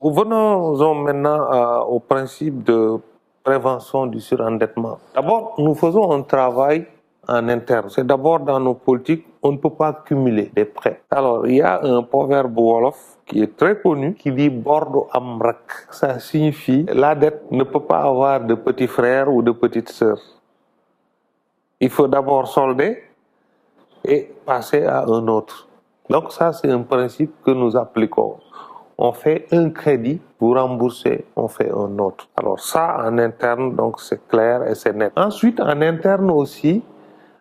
Venons-en maintenant au principe de prévention du surendettement. D'abord, nous faisons un travail en interne. C'est d'abord dans nos politiques, on ne peut pas cumuler des prêts. Alors, il y a un proverbe wolof qui est très connu qui dit Bordo Amrak. Ça signifie la dette ne peut pas avoir de petits frères ou de petites sœurs. Il faut d'abord solder et passer à un autre. Donc ça, c'est un principe que nous appliquons. On fait un crédit, vous remboursez, on fait un autre. Alors ça, en interne, donc c'est clair et c'est net. Ensuite, en interne aussi,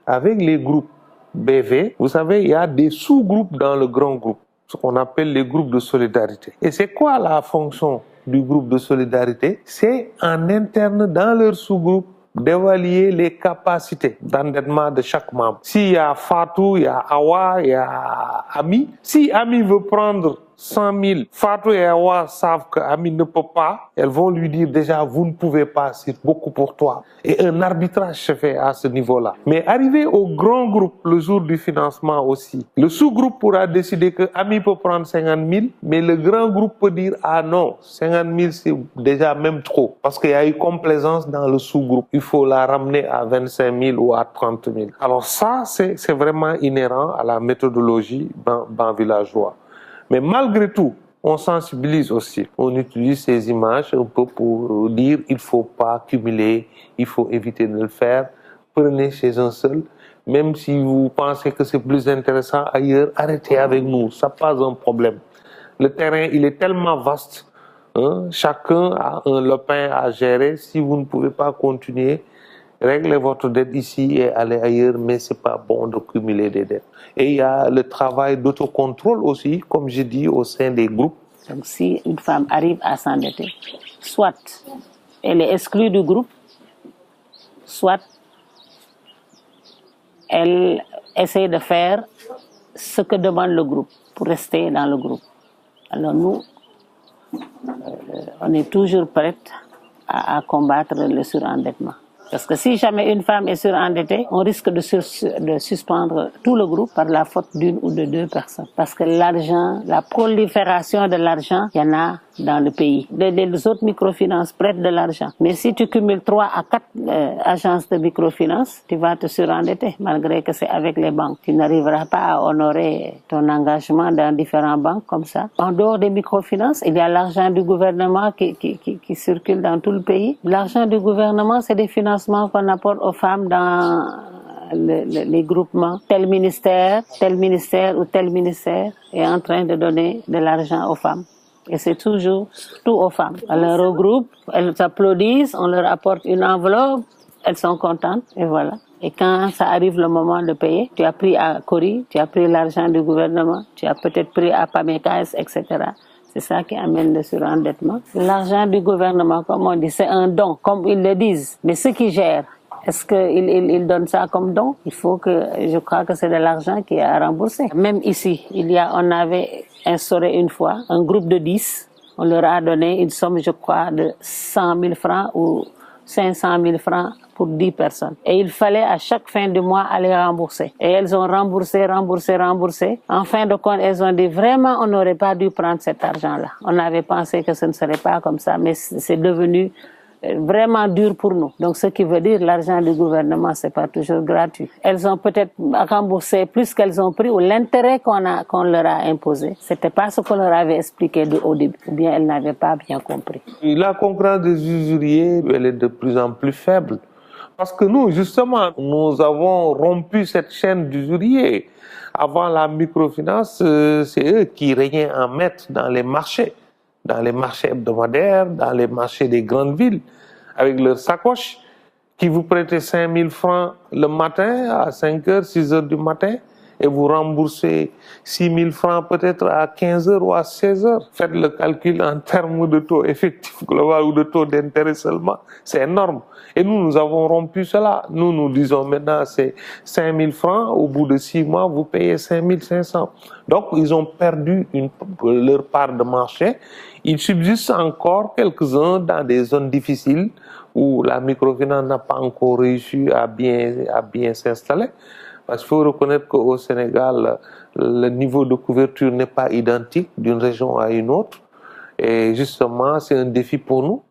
avec les groupes BV, vous savez, il y a des sous-groupes dans le grand groupe, ce qu'on appelle les groupes de solidarité. Et c'est quoi la fonction du groupe de solidarité? C'est en interne, dans leur sous-groupe, d'évaluer les capacités d'endettement de chaque membre. S'il y a Fatou, il y a Awa, il y a Ami. Si Ami veut prendre 100 000, Fatou et Awa savent que Ami ne peut pas, elles vont lui dire déjà vous ne pouvez pas, c'est beaucoup pour toi. Et un arbitrage se fait à ce niveau-là. Mais arrivé au grand groupe le jour du financement aussi, le sous-groupe pourra décider que Ami peut prendre 50 000, mais le grand groupe peut dire ah non, 50 000 c'est déjà même trop, parce qu'il y a eu complaisance dans le sous-groupe. Il faut la ramener à 25 000 ou à 30 000. Alors ça, c'est vraiment inhérent à la méthodologie ban villageois. Mais malgré tout, on sensibilise aussi. On utilise ces images un peu pour dire il ne faut pas cumuler, il faut éviter de le faire. Prenez chez un seul. Même si vous pensez que c'est plus intéressant ailleurs, arrêtez avec nous. Ça n'est pas un problème. Le terrain, il est tellement vaste. Hein? Chacun a un lopin à gérer. Si vous ne pouvez pas continuer, réglez votre dette ici et allez ailleurs, mais ce n'est pas bon de cumuler des dettes. Et il y a le travail d'autocontrôle aussi, comme je dis, au sein des groupes. Donc si une femme arrive à s'endetter, soit elle est exclue du groupe, soit elle essaie de faire ce que demande le groupe pour rester dans le groupe. Alors nous, on est toujours prête à combattre le surendettement. Parce que si jamais une femme est surendettée, on risque de suspendre tout le groupe par la faute d'une ou de deux personnes. Parce que l'argent, la prolifération de l'argent, il y en a dans le pays. Les autres microfinances prêtent de l'argent. Mais si tu cumules 3 à 4 agences de microfinance, tu vas te surendetter, malgré que c'est avec les banques. Tu n'arriveras pas à honorer ton engagement dans différentes banques comme ça. En dehors des microfinances, il y a l'argent du gouvernement qui circule dans tout le pays. L'argent du gouvernement, c'est des financements qu'on apporte aux femmes dans les groupements. Tel ministère ou tel ministère est en train de donner de l'argent aux femmes. Et c'est toujours tout aux femmes. On les regroupe, elles applaudissent, on leur apporte une enveloppe, elles sont contentes, et voilà. Et quand ça arrive le moment de payer, tu as pris à Cori, tu as pris l'argent du gouvernement, tu as peut-être pris à Pamekas, etc. C'est ça qui amène le surendettement. L'argent du gouvernement, comme on dit, c'est un don, comme ils le disent. Mais ceux qui gèrent, est-ce qu'ils donnent ça comme don? Je crois que c'est de l'argent qui est à rembourser. Même ici, on avait instauré une fois un groupe de 10. On leur a donné une somme, je crois, de 100 000 francs ou 500 000 francs pour 10 personnes. Et il fallait à chaque fin du mois aller rembourser. Et elles ont remboursé. En fin de compte, elles ont dit vraiment, on n'aurait pas dû prendre cet argent-là. On avait pensé que ce ne serait pas comme ça, mais c'est devenu vraiment dur pour nous. Donc, ce qui veut dire l'argent du gouvernement, c'est pas toujours gratuit. Elles ont peut-être remboursé plus qu'elles ont pris ou l'intérêt qu'on leur a imposé. C'était pas ce qu'on leur avait expliqué au début. Ou bien elles n'avaient pas bien compris. La concurrence des usuriers, elle est de plus en plus faible. Parce que nous, justement, nous avons rompu cette chaîne d'usuriers. Avant la microfinance, c'est eux qui régnaient en maître dans les marchés hebdomadaires, dans les marchés des grandes villes, avec leurs sacoches, qui vous prêtent 5 000 francs le matin à 5 h, 6 h du matin, et vous remboursez 6 000 francs peut-être à 15 h ou à 16 h. Faites le calcul en termes de taux effectif global ou de taux d'intérêt seulement. C'est énorme. Et nous avons rompu cela. Nous disons maintenant c'est 5 000 francs. Au bout de 6 mois, vous payez 5 500. Donc, ils ont perdu leur part de marché. Il subsiste encore quelques-uns dans des zones difficiles où la microfinance n'a pas encore réussi à bien s'installer. Parce qu'il faut reconnaître qu'au Sénégal, le niveau de couverture n'est pas identique d'une région à une autre. Et justement, c'est un défi pour nous